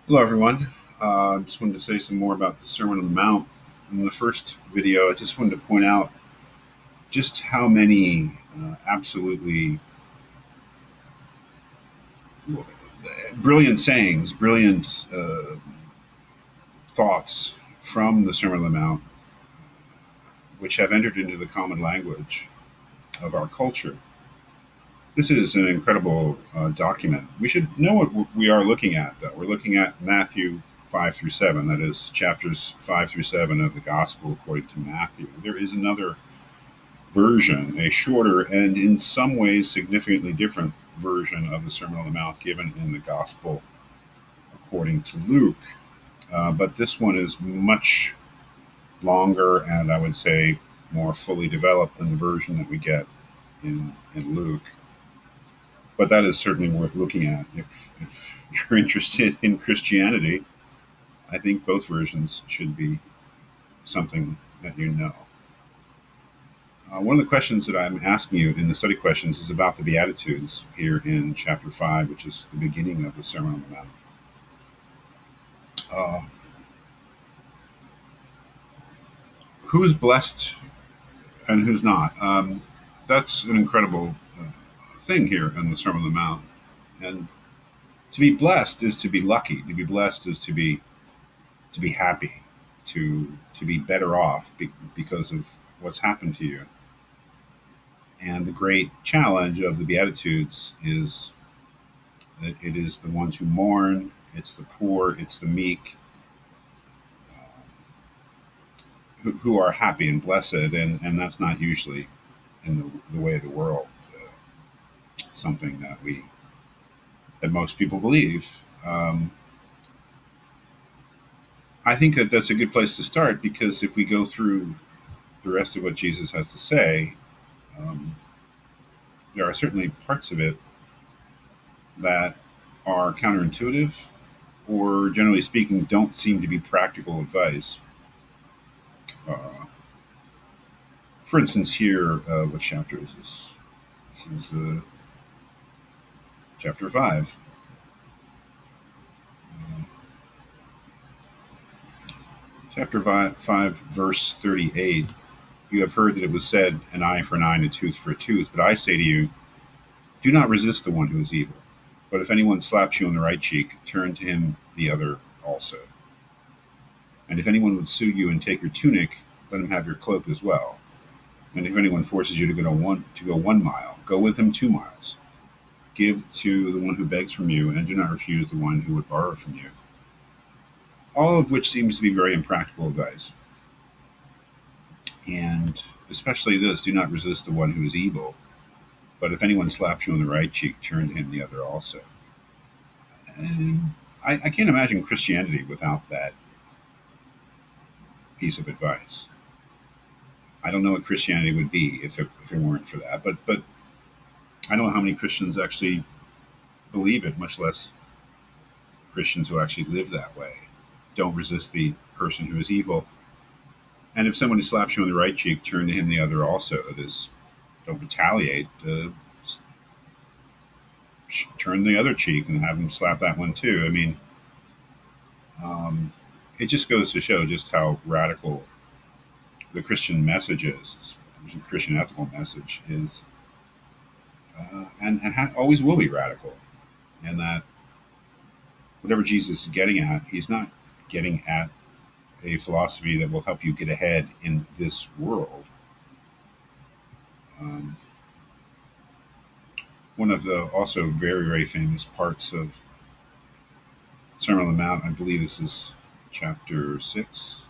Hello, everyone. I just wanted to say some more about the Sermon on the Mount. In the first video, I just wanted to point out just how many absolutely brilliant sayings, brilliant thoughts from the Sermon on the Mount, which have entered into the common language of our culture. This is an incredible document. We should know what we are looking at, though. We're looking at Matthew 5 through 7, that is, chapters 5 through 7 of the Gospel according to Matthew. There is another version, a shorter and in some ways significantly different version of the Sermon on the Mount given in the Gospel according to Luke. But this one is much longer and I would say more fully developed than the version that we get in Luke. But that is certainly worth looking at. If you're interested in Christianity, I think both versions should be something that you know. One of the questions that I'm asking you in the study questions is about the Beatitudes here in chapter 5, which is the beginning of the Sermon on the Mount. Uh, who is blessed and who's not? That's an incredible thing here in the Sermon on the Mount. And to be blessed is to be lucky. To be blessed is to be happy, to be better off because of what's happened to you. And the great challenge of the Beatitudes is that it is the ones who mourn, it's the poor, it's the meek, who are happy and blessed, and that's not usually in the way of the world, something that most people believe. I think that that's a good place to start because if we go through the rest of what Jesus has to say, um, there are certainly parts of it that are counterintuitive or, generally speaking, don't seem to be practical advice. Uh, for instance, here, what chapter is this? This is chapter 5. Uh, chapter 5, verse 38. You have heard that it was said, an eye for an eye and a tooth for a tooth. But I say to you, do not resist the one who is evil. But if anyone slaps you on the right cheek, turn to him the other also. And if anyone would sue you and take your tunic, let him have your cloak as well. And if anyone forces you to go 1 mile, go with him 2 miles. Give to the one who begs from you, and do not refuse the one who would borrow from you. All of which seems to be very impractical advice. And especially this, do not resist the one who is evil. But if anyone slaps you on the right cheek, turn to him the other also. And I can't imagine Christianity without that piece of advice. I don't know what Christianity would be if it weren't for that. But I don't know how many Christians actually believe it, much less Christians who actually live that way. Don't resist the person who is evil. And if someone slaps you on the right cheek, turn to him the other also. That is, don't retaliate. Turn the other cheek and have him slap that one too. I mean, um, it just goes to show just how radical the Christian message is, the Christian ethical message is, and always will be radical. And that whatever Jesus is getting at, he's not getting at a philosophy that will help you get ahead in this world. Um, One of the also very, very famous parts of Sermon on the Mount, I believe this is chapter 6.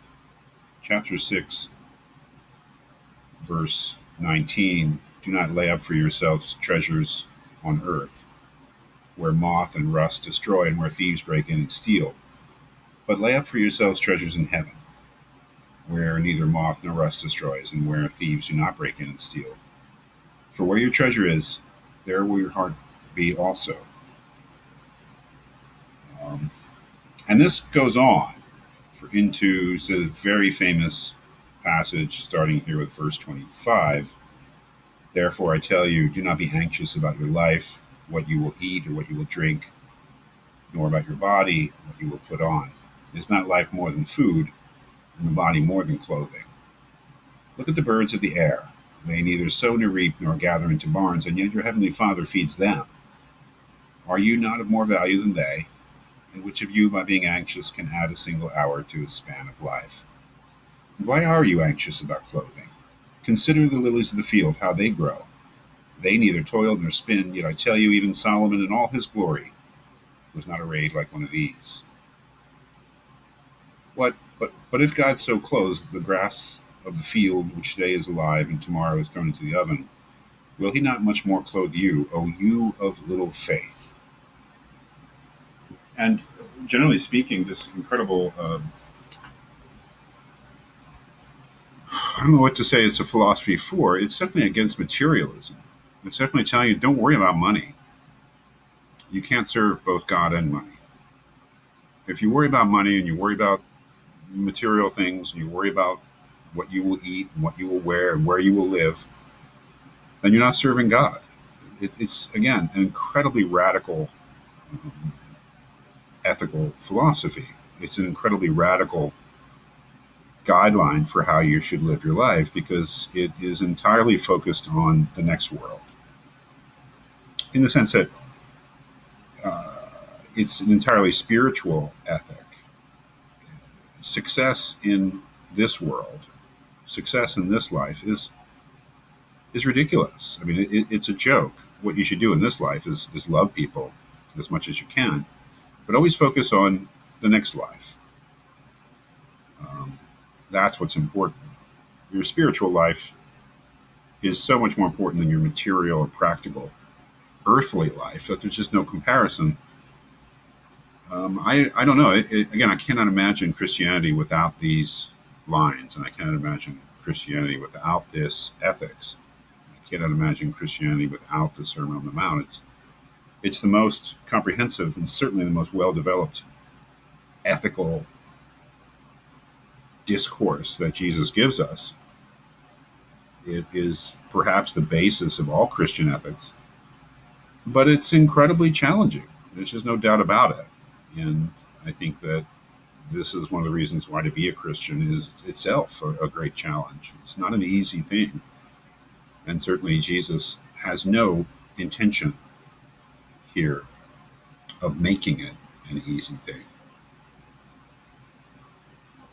Chapter 6, verse 19. Do not lay up for yourselves treasures on earth, where moth and rust destroy and where thieves break in and steal. But lay up for yourselves treasures in heaven, where neither moth nor rust destroys and where thieves do not break in and steal. For where your treasure is, there will your heart be also. Um, and this goes on into the very famous passage starting here with verse 25. Therefore, I tell you, do not be anxious about your life, what you will eat or what you will drink, nor about your body, what you will put on. Is not life more than food, and the body more than clothing? Look at the birds of the air. They neither sow nor reap nor gather into barns, and yet your heavenly Father feeds them. Are you not of more value than they? And which of you, by being anxious, can add a single hour to his span of life? And why are you anxious about clothing? Consider the lilies of the field, how they grow. They neither toil nor spin, yet I tell you, even Solomon in all his glory was not arrayed like one of these. But if God so clothes the grass of the field, which today is alive and tomorrow is thrown into the oven, will he not much more clothe you, O you of little faith? And generally speaking, this incredible, I don't know what to say it's a philosophy for. It's definitely against materialism. It's definitely telling you don't worry about money. You can't serve both God and money. If you worry about money and you worry about material things and you worry about what you will eat and what you will wear and where you will live, then you're not serving God. It's, again, an incredibly radical ethical philosophy. It's an incredibly radical guideline for how you should live your life because it is entirely focused on the next world. In the sense that it's an entirely spiritual ethic. Success in this world, success in this life is ridiculous. I mean, it's a joke. What you should do in this life is love people as much as you can, but always focus on the next life. Um, that's what's important. Your spiritual life is so much more important than your material or practical earthly life that there's just no comparison. I don't know. Again, I cannot imagine Christianity without these lines, and I cannot imagine Christianity without this ethics. I cannot imagine Christianity without the Sermon on the Mount. It's the most comprehensive and certainly the most well developed ethical discourse that Jesus gives us. It is perhaps the basis of all Christian ethics, but it's incredibly challenging. There's just no doubt about it. And I think that this is one of the reasons why to be a Christian is itself a great challenge. It's not an easy thing. And certainly Jesus has no intention here of making it an easy thing.